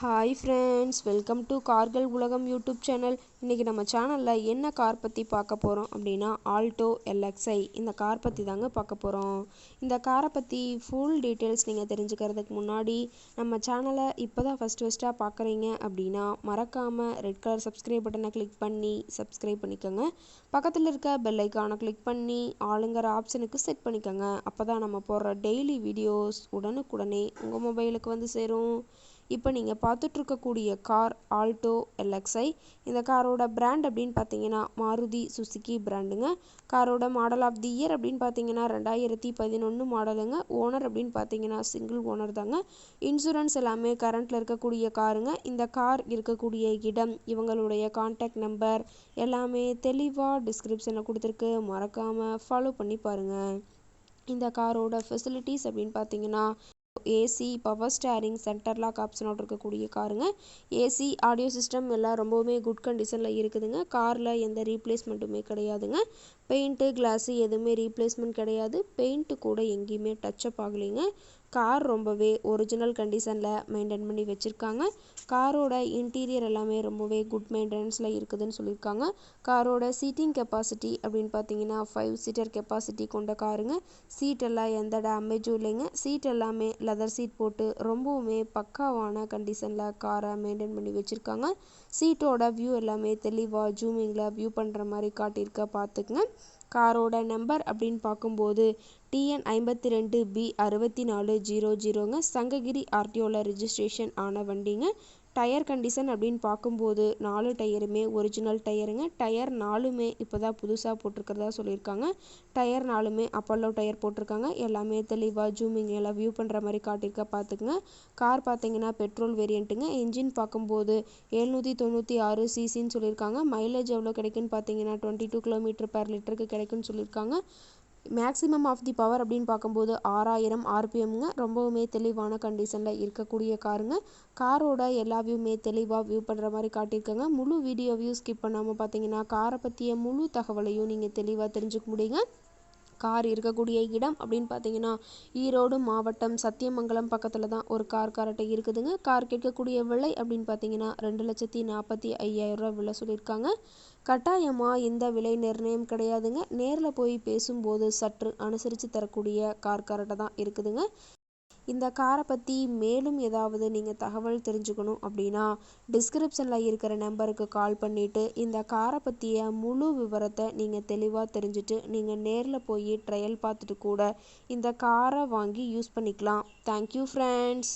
Hi friends, welcome to கார்கள் உலகம் YouTube channel. இன்றைக்கி நம்ம சேனலில் என்ன கார் பற்றி பார்க்க போகிறோம் அப்படின்னா ஆல்டோ LXi இந்த கார் பற்றி தாங்க பார்க்க போகிறோம். இந்த காரை பற்றி ஃபுல் டீட்டெயில்ஸ் நீங்கள் தெரிஞ்சுக்கிறதுக்கு முன்னாடி நம்ம சேனலை இப்போ தான் ஃபஸ்ட்டாக பார்க்குறீங்க அப்படின்னா மறக்காமல் ரெட் கலர் சப்ஸ்கிரைப் பட்டனை கிளிக் பண்ணி சப்ஸ்கிரைப் பண்ணிக்கோங்க. பக்கத்தில் இருக்க பெல் ஐக்கானை கிளிக் பண்ணி ஆளுங்கிற ஆப்ஷனுக்கு செட் பண்ணிக்கோங்க. அப்போ தான் நம்ம போடுற டெய்லி வீடியோஸ் உடனுக்குடனே உங்கள் மொபைலுக்கு வந்து சேரும். இப்போ நீங்கள் பார்த்துட்ருக்கக்கூடிய கார் ஆல்டோ LXi. இந்த காரோட பிராண்ட் அப்படின்னு பார்த்தீங்கன்னா மாருதி சுசுகி பிராண்டுங்க. காரோட மாடல் ஆஃப் தி இயர் அப்படின்னு பார்த்தீங்கன்னா 2011 மாடலுங்க. ஓனர் அப்படின்னு பார்த்தீங்கன்னா சிங்கிள் ஓனர் தாங்க. இன்சூரன்ஸ் எல்லாமே கரண்ட்டில் இருக்கக்கூடிய காருங்க. இந்த கார் இருக்கக்கூடிய இடம், இவங்களுடைய கான்டாக்ட் நம்பர் எல்லாமே தெளிவாக டிஸ்கிரிப்ஷனில் கொடுத்துருக்கு. மறக்காமல் ஃபாலோ பண்ணி பாருங்கள். இந்த காரோட ஃபெசிலிட்டிஸ் அப்படின்னு பார்த்தீங்கன்னா AC, power steering, center lock ஆப்ஷனோட இருக்கக்கூடிய காருங்க. ஏசி, ஆடியோ சிஸ்டம் எல்லாம் ரொம்பவுமே குட் கண்டிஷனில் இருக்குதுங்க. காரில் எந்த ரீப்ளேஸ்மெண்ட்டுமே கிடையாதுங்க. பெயிண்ட்டு, கிளாஸு எதுவுமே ரீப்ளேஸ்மெண்ட் கிடையாது. பெயிண்ட்டு கூட எங்கேயுமே டச்சப் ஆகலைங்க. கார் ரொம்பவே ஒரிஜினல் கண்டிஷனில் மெயின்டைன் பண்ணி வச்சுருக்காங்க. காரோட இன்டீரியர் எல்லாமே ரொம்பவே குட் மெயின்டெனன்ஸில் இருக்குதுன்னு சொல்லியிருக்காங்க. காரோட சீட்டிங் கெப்பாசிட்டி அப்படின்னு பார்த்தீங்கன்னா 5 சீட்டர் கெப்பாசிட்டி கொண்ட காருங்க. சீட் எல்லாம் எந்த டேமேஜும் இல்லைங்க. சீட் எல்லாமே லெதர் சீட் போட்டு ரொம்பவுமே பக்காவான கண்டிஷனில் காரை மெயின்டைன் பண்ணி வச்சுருக்காங்க. சீட்டோட வியூ எல்லாமே தெளிவாக ஜூமிங்கில் வியூ பண்ணுற மாதிரி காட்டியிருக்க பார்த்துக்குங்க. காரோட நம்பர் அப்படின்னு பார்க்கும்போது TN 52B 6400ங்க. சங்ககிரி RTOவில் ரிஜிஸ்ட்ரேஷன் ஆன வண்டிங்க. டயர் கண்டிஷன் அப்படின்னு பார்க்கும்போது 4 டயருமே ஒரிஜினல் டயருங்க. டயர் 4மே இப்போ தான் புதுசாக போட்டிருக்கிறதா சொல்லியிருக்காங்க. டயர் 4மே அப்பல்லோ டயர் போட்டிருக்காங்க. எல்லாமே தெளிவாக ஜூமிங் எல்லாம் வியூ பண்ணுற மாதிரி காட்டியிருக்க பார்த்துக்குங்க. கார் பார்த்தீங்கன்னா பெட்ரோல் வேரியண்ட்டுங்க. என்ஜின் பார்க்கும்போது 796 சிசின்னு சொல்லியிருக்காங்க. மைலேஜ் எவ்வளோ கிடைக்குன்னு பார்த்தீங்கன்னா 22 km/லிட்டருக்கு கிடைக்குன்னு சொல்லியிருக்காங்க. மேக்ஸிமம் ஆஃப் தி பவர் அப்படின்னு பார்க்கும்போது 6000 RPMங்க. ரொம்பவுமே தெளிவான கண்டிஷனில் இருக்கக்கூடிய காருங்க. காரோட எல்லா வியூமே தெளிவாக வியூ பண்ணுற மாதிரி காட்டியிருக்காங்க. முழு வீடியோவையும் ஸ்கிப் பண்ணாமல் பார்த்தீங்கன்னா காரை பற்றிய முழு தகவலையும் நீங்கள் தெளிவாக தெரிஞ்சுக்க முடியுங்க. கார் இருக்கக்கூடிய இடம் அப்படின்னு பார்த்தீங்கன்னா ஈரோடு மாவட்டம் சத்தியமங்கலம் பக்கத்தில் தான் ஒரு கார் கரெக்டாக இருக்குதுங்க. கார் கேட்கக்கூடிய விலை அப்படின்னு பார்த்தீங்கன்னா 2,45,000 ரூபா விலை சொல்லியிருக்காங்க. கட்டாயமாக இந்த விலை நிர்ணயம் கிடையாதுங்க. நேரில் போய் பேசும்போது சற்று அனுசரித்து தரக்கூடிய கார் கரெக்டாக தான் இருக்குதுங்க. இந்த காரை பற்றி மேலும் ஏதாவது நீங்கள் தகவல் தெரிஞ்சுக்கணும் அப்படின்னா டிஸ்கிரிப்ஷனில் இருக்கிற நம்பருக்கு கால் பண்ணிவிட்டு இந்த காரை பற்றிய முழு விவரத்தை நீங்கள் தெளிவாக தெரிஞ்சுட்டு நீங்கள் நேரில் போய் ட்ரையல் பார்த்துட்டு கூட இந்த காரை வாங்கி யூஸ் பண்ணிக்கலாம். Thank you friends.